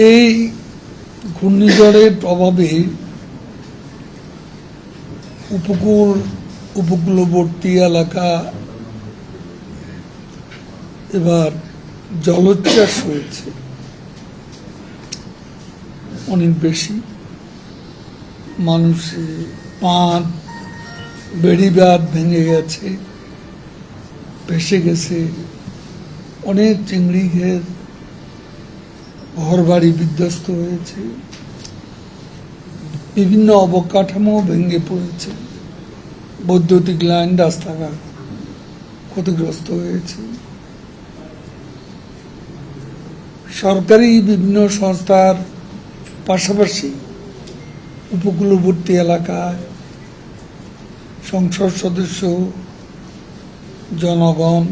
এই ঘূর্ণিঝড়ের প্রভাবে উপকূলবর্তী এলাকা এবার জলোচ্ছ্বাস হয়েছে অনেক বেশি। মানুষের বাঁধ বেড়িবাঁধ ভেঙে গেছে, ভেসে গেছে। অনেক চিংড়ি ঘের ঘরবাড়ি বিধ্বস্ত হয়েছে, বিভিন্ন অবকাঠামো ভেঙে পড়েছে, বৈদ্যুতিক লাইন রাস্তাঘাট ক্ষতিগ্রস্ত হয়েছে। সরকারি বিভিন্ন সংস্থার পাশাপাশি উপকূলবর্তী এলাকায় সংসদ সদস্য, জনগণ,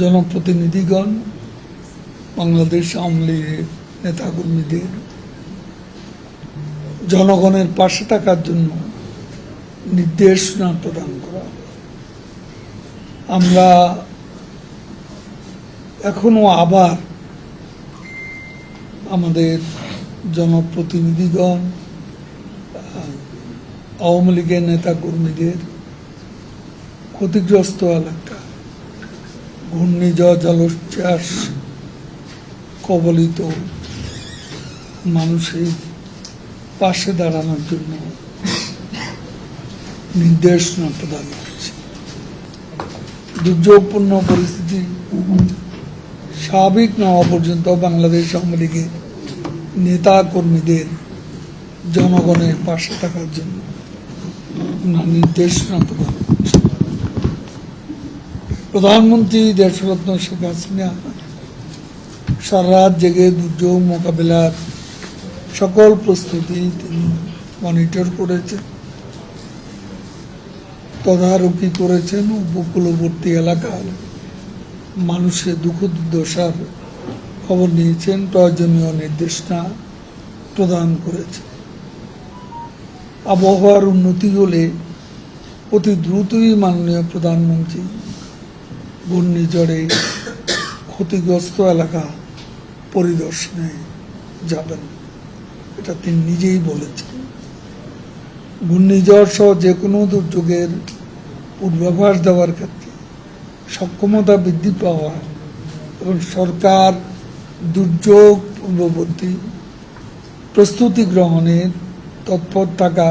জনপ্রতিনিধিগণ, বাংলাদেশ আওয়ামী লীগের নেতাকর্মীদের জনগণের পাশে থাকার জন্য নির্দেশনা প্রদান করা। আমরা এখনো আবার আমাদের জনপ্রতিনিধিগণ, আওয়ামী লীগের নেতাকর্মীদের ক্ষতিগ্রস্ত এলাকা, ঘূর্ণিঝড় জলোচ্ছ্বাস কবলিত মানুষের পাশে দাঁড়ানোর জন্য নির্দেশনা প্রদান করছে। দুর্যোগপূর্ণ পরিস্থিতি স্বাভাবিক না হওয়া পর্যন্ত বাংলাদেশ আওয়ামী লীগের নেতা কর্মীদের জনগণের পাশে থাকার জন্য নির্দেশনা প্রদান করছে। প্রধানমন্ত্রী দেশরত্ন শেখ হাসিনা সারা রাত জেগে দুর্যোগ মোকাবিলার সকল প্রস্তুতি তিনি মনিটর করেছেন, তদারকি করেছেন। উপকূলবর্তী এলাকার মানুষের দুঃখ দুর্দশার খবর নিয়েছেন, প্রয়োজনীয় নির্দেশনা প্রদান করেছেন। আবহাওয়ার উন্নতি হলে অতি দ্রুতই মাননীয় প্রধানমন্ত্রী ঘূর্ণিঝড়ে ক্ষতিগ্রস্ত এলাকা পরিদর্শনে যাবেন, এটা তিনি নিজেই বলেছেন। ঘূর্ণিঝড় সহ যে কোনো দুর্যোগের পূর্বাভাস দেওয়ার ক্ষেত্রে সক্ষমতা বৃদ্ধি পাওয়া এবং সরকার দুর্যোগ পূর্ববর্তী প্রস্তুতি গ্রহণের তৎপর থাকা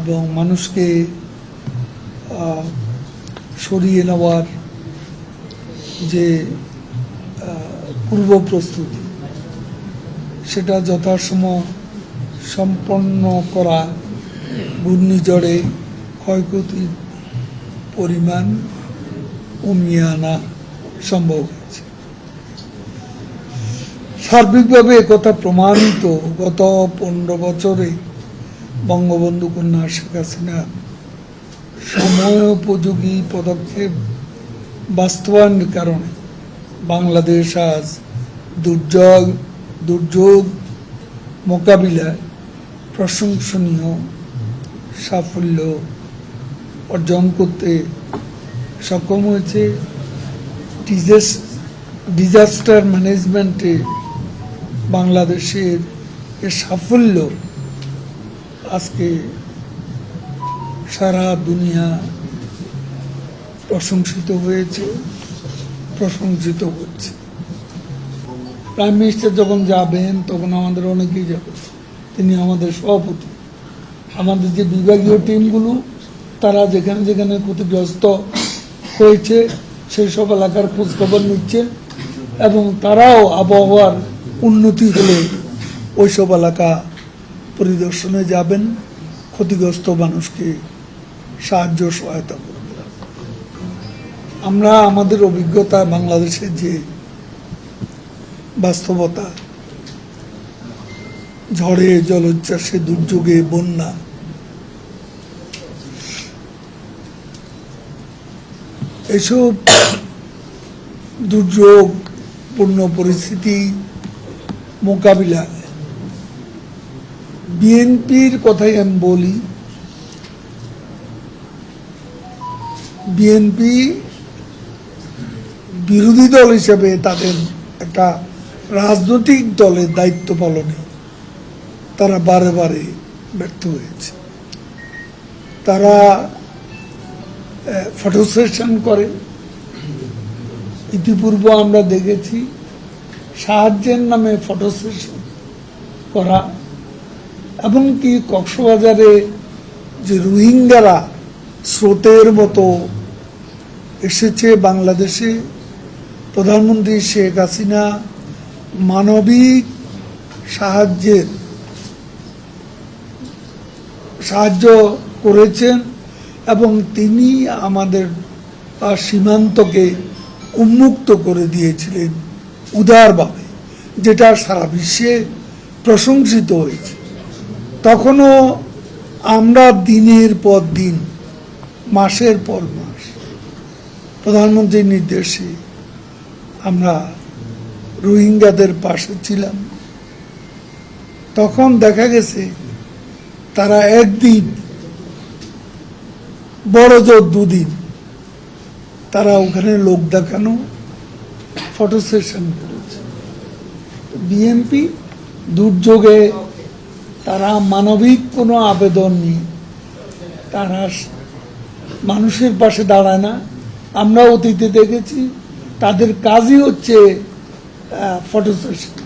এবং মানুষকে সরিয়ে নেওয়ার যে পূর্ব প্রস্তুতি, সেটা যথাসময় সম্পন্ন করা, ঘূর্ণিঝড়ে ক্ষয়ক্ষতির পরিমাণ কমিয়ে আনা সম্ভব হয়েছে। সার্বিকভাবে একথা প্রমাণিত গত 15 বছরে বঙ্গবন্ধু কন্যা শেখ হাসিনা সময়োপযোগী পদক্ষেপ বাস্তবায়নের কারণে বাংলাদেশ আজ দুর্যোগ মোকাবিলায় প্রশংসনীয় সাফল্য অর্জন করতে সক্ষম হয়েছে। ডিজাস্টার ম্যানেজমেন্টে বাংলাদেশের এ সাফল্য আজকে সারা দুনিয়া প্রশংসিত হয়েছে, প্রশংসিত হচ্ছে। প্রাইম মিনিস্টার যখন যাবেন তখন আমাদের অনেকেই যাবে, তিনি আমাদের সভাপতি। আমাদের যে বিভাগীয় টিমগুলো তারা যেখানে যেখানে ক্ষতিগ্রস্ত হয়েছে সেই সব এলাকার খোঁজখবর নিচ্ছেন এবং তারাও আবহাওয়ার উন্নতি হলে ওইসব এলাকা পরিদর্শনে যাবেন, ক্ষতিগ্রস্ত মানুষকে সাহায্য সহায়তা করবেন। আমরা আমাদের অভিজ্ঞতা, বাংলাদেশের যে বাস্তবতা, ঝড়ে জলোচ্ছ্বাসে দুর্যোগে বন্যা, এসব দুর্যোগপূর্ণ পরিস্থিতি মোকাবিলায় বিএনপির কথাই আমি বলি, বিএনপি বিরোধী দল হিসেবে তাদের একটা রাজনৈতিক দলের দায়িত্ব পালনে তারা বারে বারে ব্যর্থ হয়েছে। তারা ফটো সেশন করে, ইতিপূর্বে আমরা দেখেছি সাহায্যের নামে ফটো সেশন করা, এমনকি কক্সবাজারে যে রোহিঙ্গারা স্রোতের মতো এসেছে বাংলাদেশে, প্রধানমন্ত্রী শেখ হাসিনা মানবিক সাহায্য করেছেন এবং তিনি আমাদের সীমান্তকে উন্মুক্ত করে দিয়েছিলেন উদারভাবে, যেটা সারা বিশ্বে প্রশংসিত হয়েছে। তখনও আমরা দিনের পর দিন, মাসের পর মাস প্রধানমন্ত্রীর নির্দেশে আমরা রোহিঙ্গাদের পাশে ছিলাম। তখন দেখা গেছে তারা একদিন, বড় জোর দুদিন, তারা ওখানে লোক দেখানো ফটো সেশন করেছে। বিএনপি দুর্যোগে তারা মানবিক কোনো আবেদন নিয়ে তারা মানুষের পাশে দাঁড়ায় না। আমরা অতীতে দেখেছি তাদের কাজই হচ্ছে ফটো সেশন।